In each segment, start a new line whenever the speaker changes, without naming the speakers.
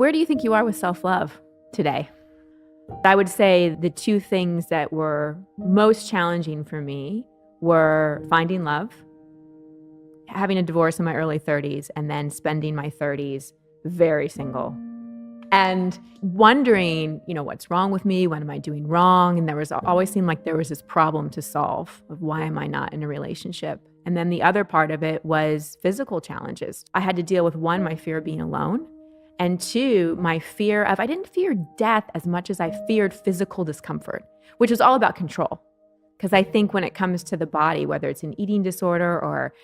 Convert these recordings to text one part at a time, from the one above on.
Where do you think you are with self-love today? I would say the two things that were most challenging for me were finding love, having a divorce in my early 30s, and then spending my 30s very single. And wondering, what's wrong with me? What am I doing wrong? And always seemed like there was this problem to solve of why am I not in a relationship? And then the other part of it was physical challenges. I had to deal with, one, my fear of being alone. And two, my fear of, I didn't fear death as much as I feared physical discomfort, which was all about control. Because I think when it comes to the body, whether it's an eating disorder or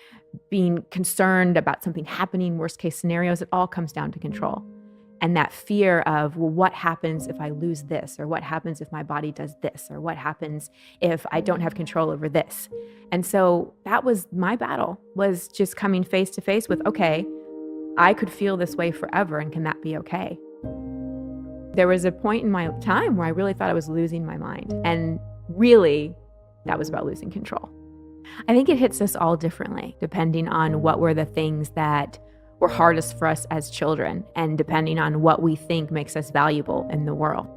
being concerned about something happening, worst case scenarios, it all comes down to control. And that fear of, well, what happens if I lose this? Or what happens if my body does this? Or what happens if I don't have control over this? And so that was my battle, was just coming face to face with, okay, I could feel this way forever, and can that be okay? There was a point in my time where I really thought I was losing my mind. And really, that was about losing control. I think it hits us all differently, depending on what were the things that were hardest for us as children, and depending on what we think makes us valuable in the world.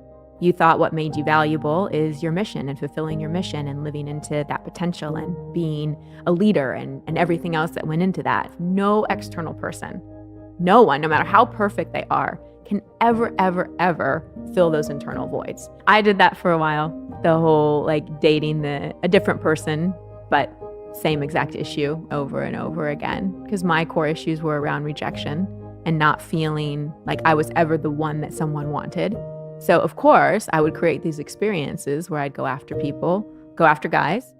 You thought what made you valuable is your mission and fulfilling your mission and living into that potential and being a leader and everything else that went into that. No external person, no one, no matter how perfect they are, can ever, ever, ever fill those internal voids. I did that for a while, the whole dating a different person, but same exact issue over and over again, because my core issues were around rejection and not feeling like I was ever the one that someone wanted. So of course, I would create these experiences where I'd go after people, go after guys.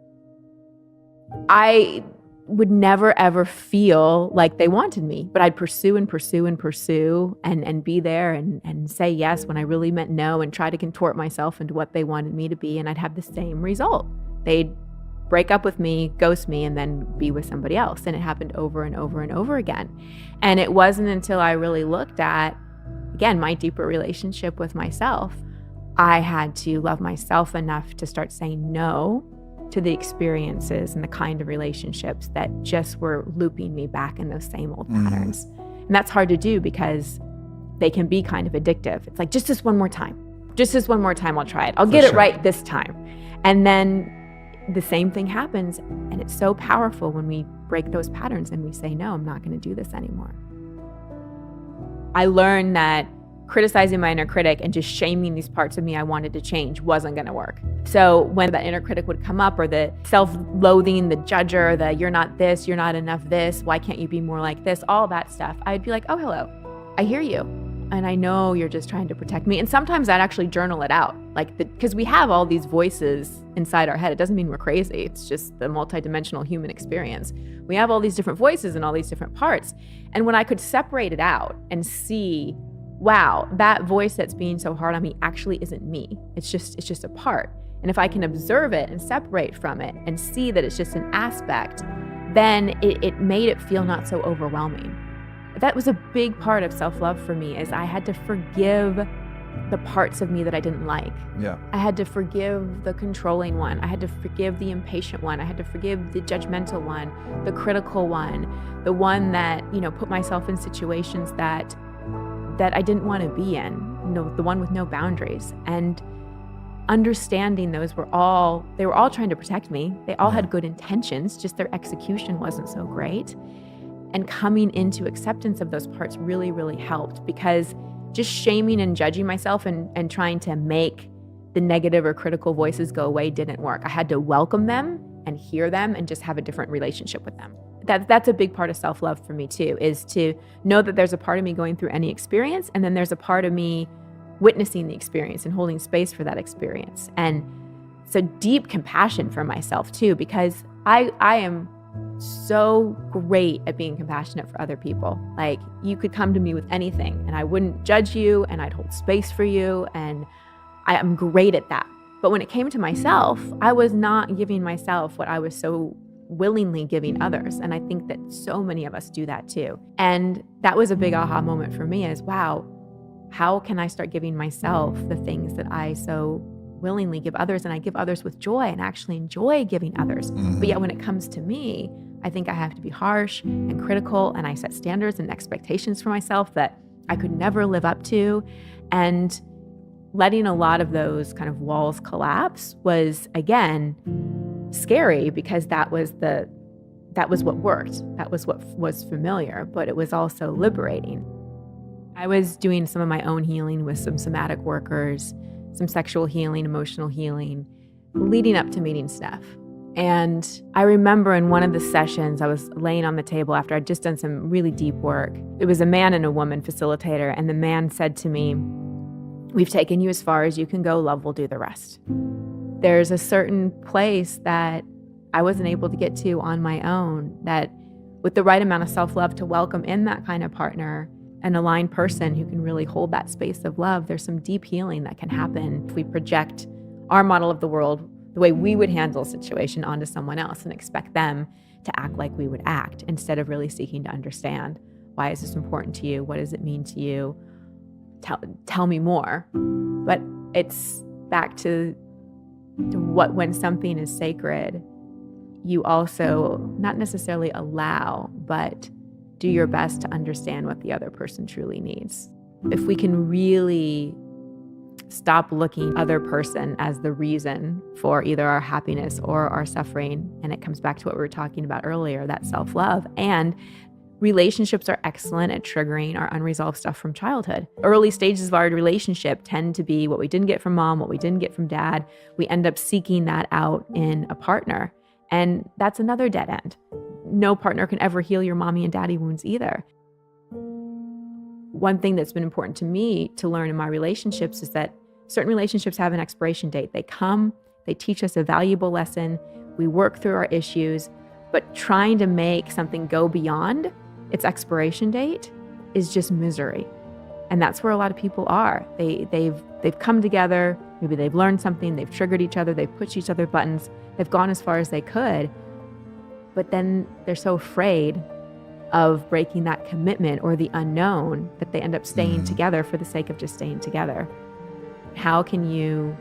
I would never ever feel like they wanted me, but I'd pursue and pursue and pursue and be there and say yes when I really meant no, and try to contort myself into what they wanted me to be, and I'd have the same result. They'd break up with me, ghost me, and then be with somebody else. And it happened over and over and over again. And it wasn't until I really looked at, again, my deeper relationship with myself, I had to love myself enough to start saying no to the experiences and the kind of relationships that just were looping me back in those same old patterns. And that's hard to do because they can be kind of addictive. It's like, just this one more time. Just this one more time, I'll try it. I'll get it right this time. And then the same thing happens. And it's so powerful when we break those patterns and we say, no, I'm not going to do this anymore. I learned that criticizing my inner critic and just shaming these parts of me I wanted to change wasn't going to work. So when that inner critic would come up, or the self-loathing, the judger, the you're not this, you're not enough this, why can't you be more like this, all that stuff, I'd be like, oh, hello, I hear you. And I know you're just trying to protect me. And sometimes I'd actually journal it out, because we have all these voices inside our head. It doesn't mean we're crazy. It's just the multidimensional human experience. We have all these different voices and all these different parts. And when I could separate it out and see, wow, that voice that's being so hard on me actually isn't me. It's just a part. And if I can observe it and separate from it and see that it's just an aspect, then it made it feel not so overwhelming. That was a big part of self-love for me, is I had to forgive the parts of me that I didn't like.
Yeah.
I had to forgive the controlling one. I had to forgive the impatient one. I had to forgive the judgmental one, the critical one, the one that, put myself in situations that I didn't want to be in, the one with no boundaries. And understanding they were all trying to protect me. They all had good intentions, just their execution wasn't so great. And coming into acceptance of those parts really, really helped, because just shaming and judging myself and trying to make the negative or critical voices go away didn't work. I had to welcome them and hear them and just have a different relationship with them. That's a big part of self-love for me too, is to know that there's a part of me going through any experience, and then there's a part of me witnessing the experience and holding space for that experience. And so deep compassion for myself too, because I am so great at being compassionate for other people. You could come to me with anything and I wouldn't judge you, and I'd hold space for you, and I am great at that. But when it came to myself, I was not giving myself what I was so willingly giving others. And I think that so many of us do that too. And that was a big aha moment for me, is, wow, how can I start giving myself the things that I so willingly give others, and I give others with joy and actually enjoy giving others. But yet when it comes to me, I think I have to be harsh and critical, and I set standards and expectations for myself that I could never live up to. And letting a lot of those kind of walls collapse was, again, scary because that was what worked. That was what was familiar, but it was also liberating. I was doing some of my own healing with some somatic workers, some sexual healing, emotional healing, leading up to meeting Steph. And I remember in one of the sessions, I was laying on the table after I'd just done some really deep work. It was a man and a woman facilitator, and the man said to me, "We've taken you as far as you can go. Love will do the rest." There's a certain place that I wasn't able to get to on my own, that with the right amount of self-love to welcome in that kind of partner, an aligned person who can really hold that space of love, there's some deep healing that can happen if we project our model of the world, the way we would handle a situation, onto someone else and expect them to act like we would act, instead of really seeking to understand, why is this important to you? What does it mean to you? Tell me more. But it's back to what, when something is sacred, you also not necessarily allow, but do your best to understand what the other person truly needs. If we can really stop looking other person as the reason for either our happiness or our suffering, and it comes back to what we were talking about earlier, that self-love. And relationships are excellent at triggering our unresolved stuff from childhood. Early stages of our relationship tend to be what we didn't get from mom, what we didn't get from dad. We end up seeking that out in a partner. And that's another dead end. No partner can ever heal your mommy and daddy wounds either. One thing that's been important to me to learn in my relationships is that certain relationships have an expiration date. They come, they teach us a valuable lesson, we work through our issues, but trying to make something go beyond its expiration date is just misery. And that's where a lot of people are. They've come together, maybe they've learned something, they've triggered each other, they've pushed each other buttons, they've gone as far as they could, but then they're so afraid of breaking that commitment or the unknown that they end up staying together for the sake of just staying together. How can you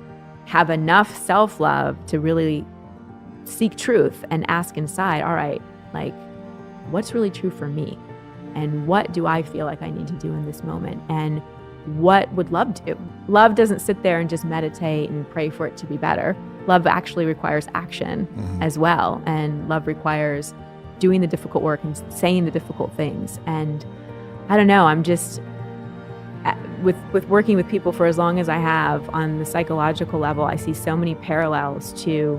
have enough self-love to really seek truth and ask inside, all right, like, what's really true for me? And what do I feel like I need to do in this moment? And what would love do? Love doesn't sit there and just meditate and pray for it to be better. Love actually requires action as well. And love requires doing the difficult work and saying the difficult things. And I don't know, I'm just, with working with people for as long as I have on the psychological level, I see so many parallels to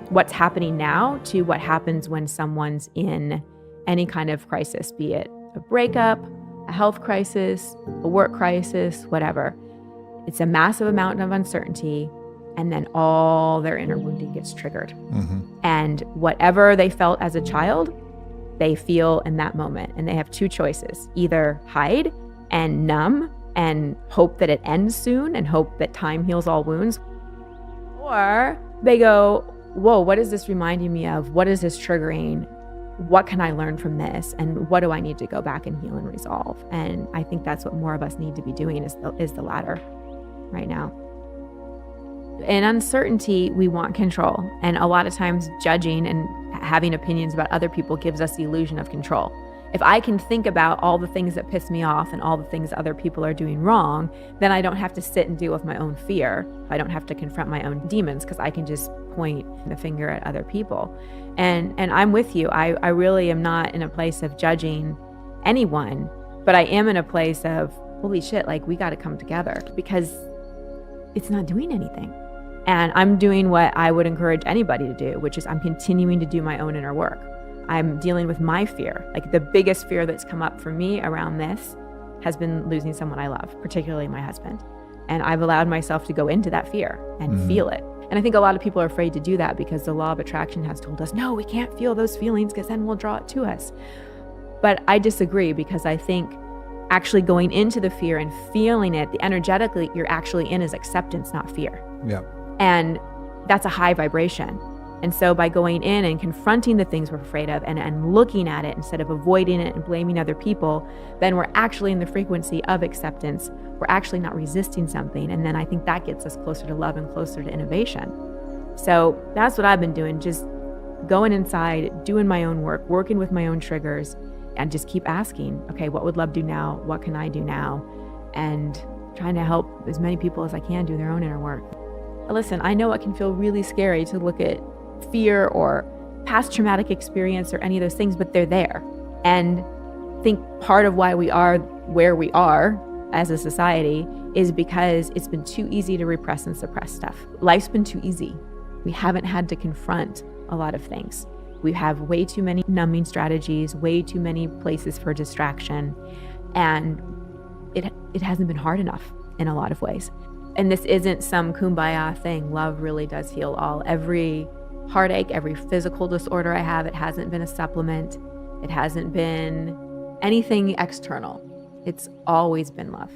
what's happening now to what happens when someone's in any kind of crisis, be it a breakup, a health crisis, a work crisis, whatever. It's a massive amount of uncertainty, and then all their inner wounding gets triggered. And whatever they felt as a child, they feel in that moment. And they have two choices: either hide and numb and hope that it ends soon and hope that time heals all wounds, or they go, whoa, what is this reminding me of? What is this triggering? What can I learn from this? And what do I need to go back and heal and resolve? And I think that's what more of us need to be doing, is the latter right now. In uncertainty, we want control. And a lot of times judging and having opinions about other people gives us the illusion of control. If I can think about all the things that piss me off and all the things other people are doing wrong, then I don't have to sit and deal with my own fear. I don't have to confront my own demons, because I can just point the finger at other people. And I'm with you. I really am not in a place of judging anyone, but I am in a place of, holy shit, like, we got to come together, because it's not doing anything. And I'm doing what I would encourage anybody to do, which is I'm continuing to do my own inner work. I'm dealing with my fear. Like, the biggest fear that's come up for me around this has been losing someone I love, particularly my husband. And I've allowed myself to go into that fear and feel it. And I think a lot of people are afraid to do that because the law of attraction has told us, no, we can't feel those feelings because then we'll draw it to us. But I disagree, because I think actually going into the fear and feeling it, the energetically you're actually in is acceptance, not fear.
Yeah.
And that's a high vibration. And so by going in and confronting the things we're afraid of and looking at it instead of avoiding it and blaming other people, then we're actually in the frequency of acceptance. We're actually not resisting something. And then I think that gets us closer to love and closer to innovation. So that's what I've been doing, just going inside, doing my own work, working with my own triggers, and just keep asking, okay, what would love do now? What can I do now? And trying to help as many people as I can do their own inner work. Listen, I know it can feel really scary to look at fear or past traumatic experience or any of those things, but they're there. And I think part of why we are where we are as a society is because it's been too easy to repress and suppress stuff. Life's been too easy. We haven't had to confront a lot of things. We have way too many numbing strategies, way too many places for distraction, and it hasn't been hard enough in a lot of ways. And this isn't some kumbaya thing. Love really does heal all. Every heartache, every physical disorder I have, it hasn't been a supplement. It hasn't been anything external. It's always been love.